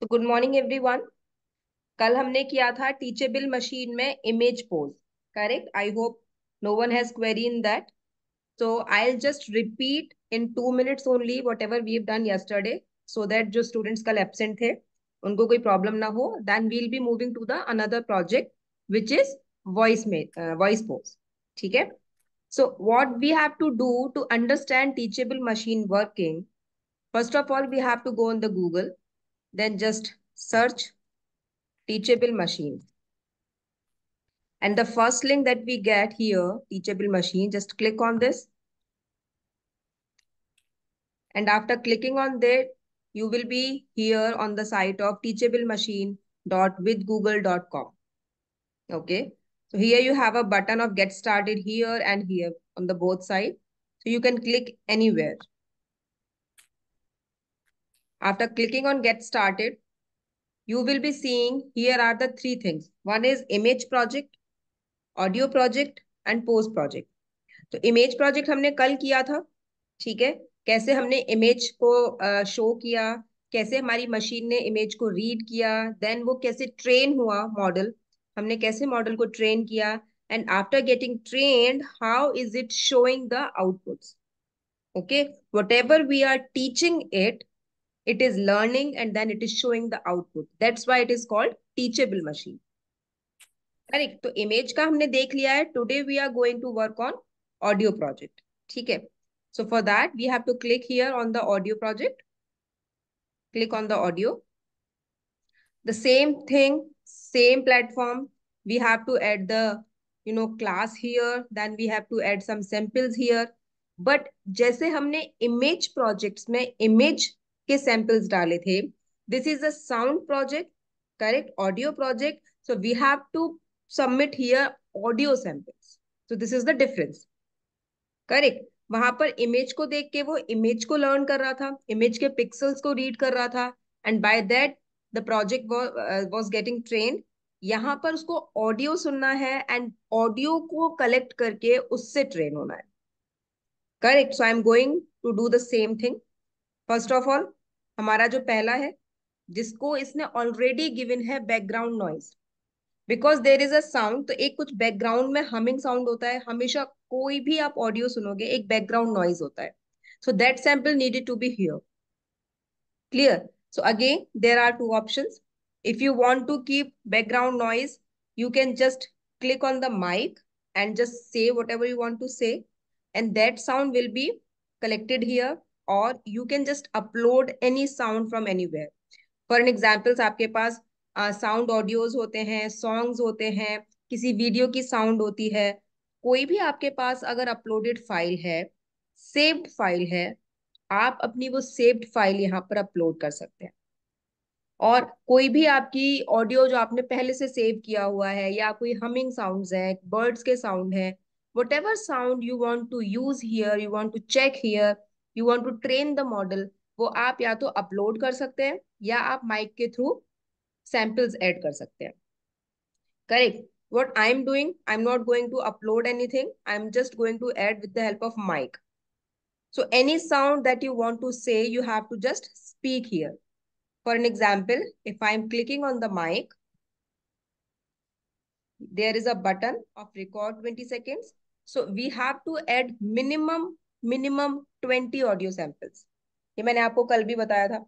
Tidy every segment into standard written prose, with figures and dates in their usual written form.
तो good morning everyone. कल हमने किया था टीचेबल मशीन में image pose. Correct, I hope no one has query in that. So I'll just repeat in 2 minutes only whatever we've done yesterday, so that जो students कल absent थे उनको कोई problem ना हो. Then we'll be moving to the another project which is voice pose. ठीक है? So what we have to do to understand teachable machine working, first of all we have to go on the Google, then just search teachable machine. And the first link that we get here, teachable machine, just click on this. And after clicking on that, you will be here on the site of teachablemachine.withgoogle.com. Okay. So here you have a button of get started here and here on the both side. So you can click anywhere. After clicking on get started, you will be seeing here are the three things. One is image project, audio project and post project. तो image project हमने कल किया था. ठीक है, कैसे हमने image को शो किया, कैसे हमारी मशीन ने इमेज को रीड किया, देन वो कैसे ट्रेन हुआ मॉडल, हमने कैसे मॉडल को ट्रेन किया, and after getting trained how is it showing the outputs. Okay, whatever we are teaching it is learning and then it is showing the output. That's why it is called teachable machine. Correct. तो image का हमने देख लिया है. Today we are going to work on audio project. ठीक है. So for that we have to click here on the audio project. Click on the audio. The same thing, same platform. We have to add the class here, then we have to add some samples here. But जैसे हमने image projects में image के samples डाले थे, this is a sound project, correct, audio project. So we have to submit here audio samples. So this is the difference. Correct. वहां पर image को देख के वो इमेज को लर्न कर रहा था, इमेज के पिक्सल्स को रीड कर रहा था, and by that the project was getting trained. यहाँ पर उसको ऑडियो सुनना है एंड ऑडियो को कलेक्ट करके उससे ट्रेन होना है. Correct. So I am going to do the same thing. First of all हमारा जो पहला है, जिसको इसने ऑलरेडी गिवन है background noise, because there is a sound. तो एक कुछ बैकग्राउंड में हमिंग साउंड होता है हमेशा. कोई भी आप ऑडियो सुनोगे एक बैकग्राउंड नॉइज होता है. So that sample needed to be here. Clear. So again there are two options. If you want to keep background noise, you can just click on the mic and just say whatever you want to say, and that sound will be collected here. Or you can just upload any sound from anywhere. For an examples आपके पास sound audios होते हैं, songs होते हैं, किसी video की sound होती है. कोई भी आपके पास अगर अपलोडेड फाइल है, सेव्ड फाइल है, आप अपनी वो सेव्ड फाइल यहाँ पर अपलोड कर सकते हैं. और कोई भी आपकी ऑडियो जो आपने पहले से सेव किया हुआ है, या कोई हमिंग साउंड्स है, बर्ड्स के साउंड है, whatever sound you want to use here, you want to check here, you want to train the model, वो आप या तो अपलोड कर सकते हैं या आप माइक के थ्रू सैंपल्स ऐड कर सकते हैं. Correct. what I'm doing, I'm not going to upload anything, I'm just going to add with the help of mic. So any sound that you want to say, you have to just speak here. For an example, if I'm clicking on the mic, there is a button of record 20 seconds. So we have to add minimum 20 audio samples. ये मैंने आपको कल भी बताया था.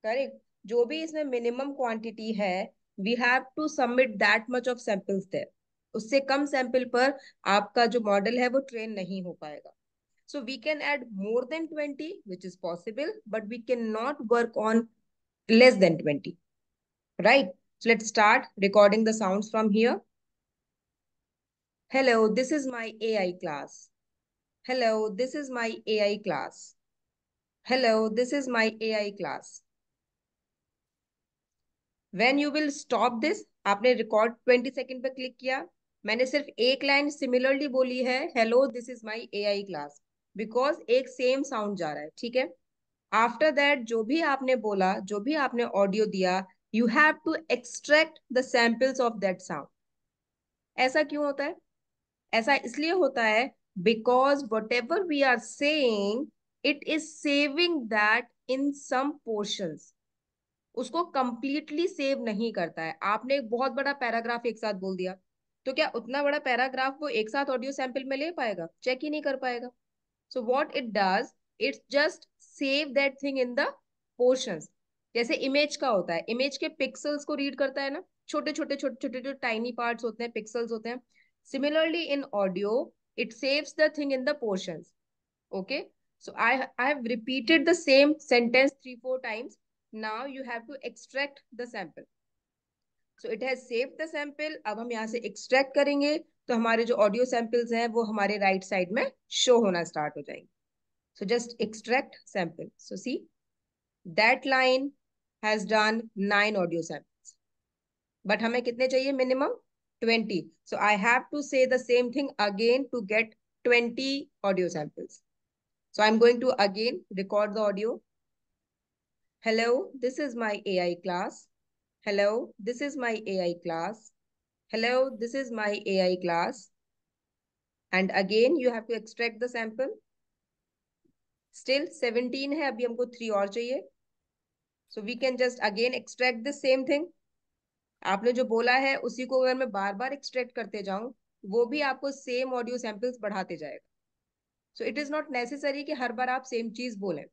Correct. जो भी इसमें मिनिमम क्वांटिटी है, we have to submit that much of samples there. उससे कम सैंपल पर आपका जो मॉडल है वो ट्रेन नहीं हो पाएगा. So we can add more than 20, which is possible, but we cannot work on less than 20. Right? So let's start recording the sounds from here. Hello, this is my AI class. Hello, this is my AI class. Hello, this is my AI class. When you will stop this, आपने record 20 second पे click किया, मैंने सिर्फ एक line similarly बोली है, hello, this is my AI class, because एक same sound जा रहा है. ठीक है. आफ्टर दैट जो भी आपने बोला, जो भी आपने ऑडियो दिया, you have to extract the samples of that sound. ऐसा क्यों होता है? ऐसा इसलिए होता है because whatever we are saying, it is saving that in some portions. उसको कंप्लीटली सेव नहीं करता है। आपने एक बहुत बड़ा पैराग्राफ एक साथ बोल दिया, तो क्या उतना बड़ा पैराग्राफ वो एक साथ ऑडियो सैंपल में ले पाएगा? चेक ही नहीं कर पाएगा। So what it does, it's just save that thing in the portions. जैसे इमेज का होता है, इमेज के पिक्सल्स को रीड करता है ना, छोटे छोटे छोटे छोटे जो टाइनी पार्ट्स होते हैं, पिक्सल्स होते हैं। Similarly in audio, it saves the thing in the portions. Okay, so I have repeated the same sentence 3-4 times. Now you have to extract the sample. So it has saved the sample. अब हम यहाँ से extract करेंगे तो हमारे जो audio samples हैं वो हमारे right side में show होना start हो जाएंगे. So just extract sample. So see, that line has done 9 audio samples. But हमें कितने चाहिए minimum? 20. So I have to say the same thing again to get 20 audio samples. So I'm going to again record the audio. Hello, this is my AI class. Hello, this is my AI class. Hello, this is my AI class. And again, you have to extract the sample. Still 17 है, अभी हमको 3 और चाहिए. So we can just again extract the same thing. आपने जो बोला है उसी को अगर मैं बार बार extract करते जाऊं, वो भी आपको same audio samples बढ़ाते जाएगा. So it is not necessary कि हर बार आप same चीज बोलें.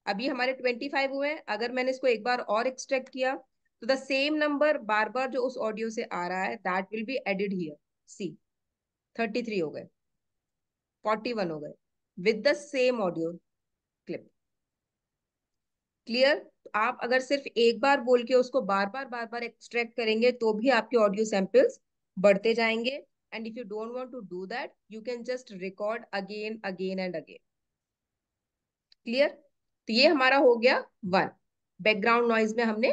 अभी हमारे 25 हुए हैं, अगर मैंने इसको एक बार और एक्सट्रैक्ट किया तो द सेम नंबर बार बार जो उस ऑडियो से आ रहा है that will be added here. See, 33 हो गए, 41 हो गए with the same audio clip. Clear? आप अगर सिर्फ एक बार बोल के उसको बार बार एक्सट्रैक्ट करेंगे तो भी आपके ऑडियो सैंपल्स बढ़ते जाएंगे. And if you don't want to do that, you can just record again again and again. Clear? तो ये हमारा हो गया 1. बैकग्राउंड नॉइज में हमने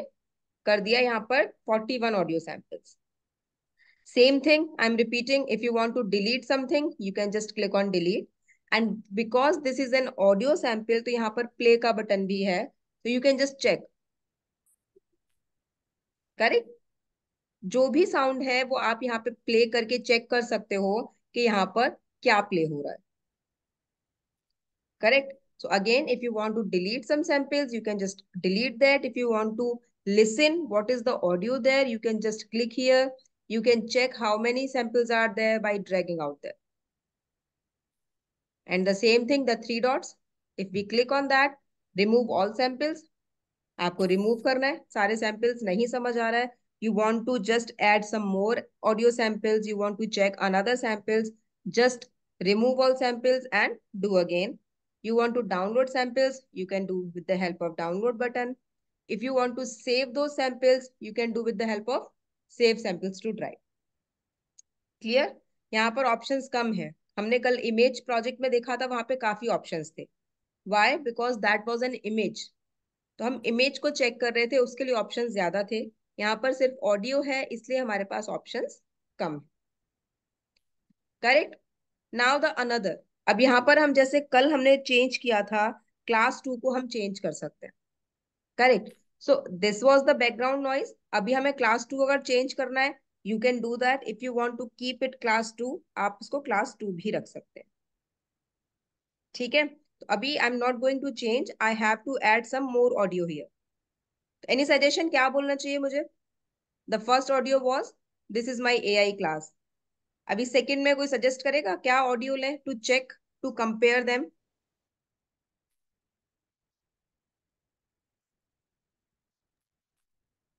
कर दिया यहाँ पर 41 audio samples. Same thing I'm repeating. If you want to delete something, you can just click on delete. And because this is an audio sample, तो यहाँ पर play का बटन भी है, तो you can just check. Correct? जो भी sound है वो आप यहाँ पे प्ले करके चेक कर सकते हो कि यहाँ पर क्या प्ले हो रहा है. Correct? So again, if you want to delete some samples, you can just delete that. If you want to listen what is the audio there, you can just click here. You can check how many samples are there by dragging out there. And the same thing, the 3 dots. If we click on that, remove all samples. आपको remove करना है, सारे samples नहीं समझ आ रहा है. You want to just add some more audio samples. You want to check another samples. Just remove all samples and do again. You want to download samples, you can do with the help of download button. If you want to save those samples, you can do with the help of save samples to drive. Clear? यहाँ पर options कम है. हमने कल image project में देखा था, वहां पे काफी options थे. Why? Because that was an image. तो हम image को check कर रहे थे, उसके लिए options ज्यादा थे. यहाँ पर सिर्फ audio है, इसलिए हमारे पास options come. Correct? Now the another. अब यहाँ पर हम जैसे कल हमने चेंज किया था, क्लास 2 को हम चेंज कर सकते हैं. Correct? So this was the background noise. अभी हमें क्लास 2 अगर चेंज करना है, you can do that. If you want to keep it class 2, आप उसको क्लास 2 भी रख सकते हैं. ठीक है? तो अभी I am not going to change, I have to add some more audio here. Any suggestion, क्या बोलना चाहिए मुझे? The first audio was this is my AI class. अभी सेकंड में कोई सजेस्ट करेगा क्या ऑडियो लें to check, to compare them?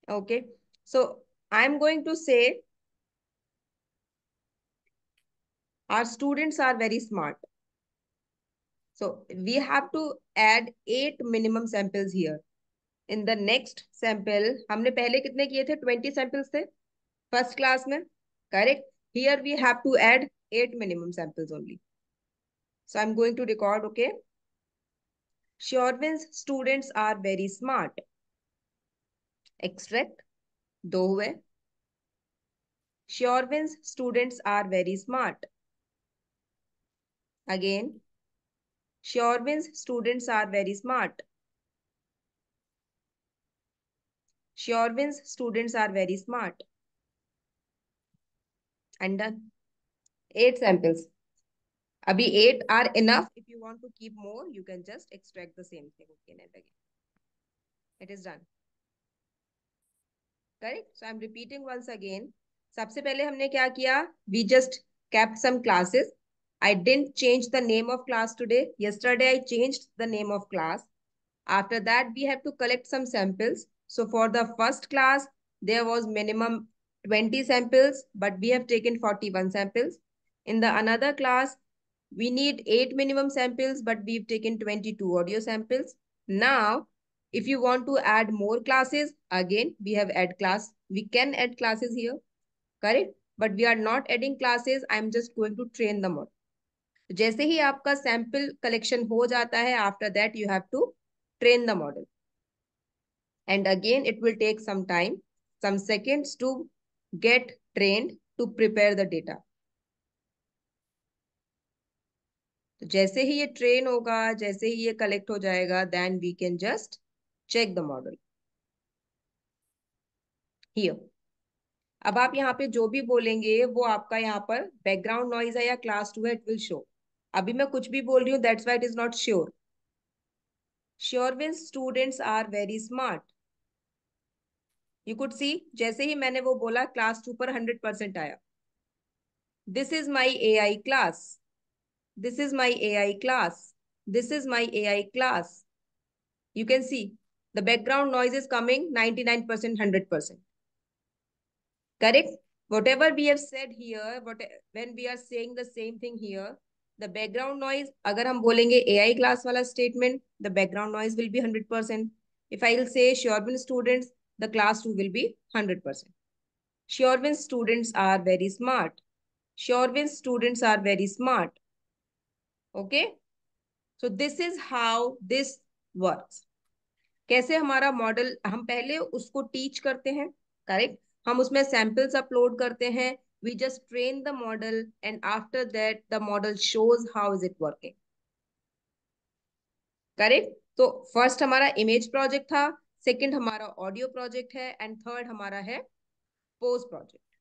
Okay, so I'm going to say our students are very smart. So we have to add 8 minimum samples here. In the next sample, हमने पहले कितने किए थे? 20 samples थे first class में. Correct? Here we have to add 8 minimum samples only. So I'm going to record, okay? Sherwin's students are very smart. Extract, 2 हुए. Sherwin's students are very smart. Again, Sherwin's students are very smart. Sherwin's students are very smart. And done. 8 samples. Abhi 8 are enough. If you want to keep more, you can just extract the same thing again and again. It is done. Correct. So I am repeating once again. सबसे पहले हमने क्या किया? We just kept some classes. I didn't change the name of class today. Yesterday I changed the name of class. After that, we have to collect some samples. So for the first class, there was minimum 20 samples, but we have taken 41 samples. In the another class, we need 8 minimum samples, but we've taken 22 audio samples. Now, if you want to add more classes, again, we have add class. We can add classes here, correct? But we are not adding classes. I'm just going to train the model. जैसे ही आपका sample collection हो जाता है, after that you have to train the model. And again, it will take some time, some seconds to get trained to prepare the data. तो जैसे ही ये train होगा, जैसे ही ये कलेक्ट हो जाएगा, then we can just check the model here. अब आप यहाँ पे जो भी बोलेंगे वो आपका यहाँ पर बैकग्राउंड नॉइज है या क्लास 2 है, इट विल शो. अभी मैं कुछ भी बोल रही हूँ, that's why it is not sure. Sure means students are very smart. You could see, जैसे ही मैंने वो बोला, क्लास 2 पर 100% आया. This is my AI class. This is my AI class. This is my AI class. You can see the background noise is coming 99%, 100%. Correct? Whatever we have said here, when we are saying the same thing here, the background noise, अगर हम बोलेंगे AI class वाला statement, the background noise will be 100%. If I will say Sherwin students, the class 2 will be 100%. Sherwin students are very smart. Sherwin students are very smart. Okay? So this is how this works. कैसे हमारा model, हम पहले उसको teach करते हैं, correct. हम उसमें samples upload करते हैं. We just train the model and after that the model shows how is it working. Correct. तो फर्स्ट हमारा इमेज प्रोजेक्ट था, सेकंड हमारा ऑडियो प्रोजेक्ट है, एंड थर्ड हमारा है पोस्ट प्रोजेक्ट.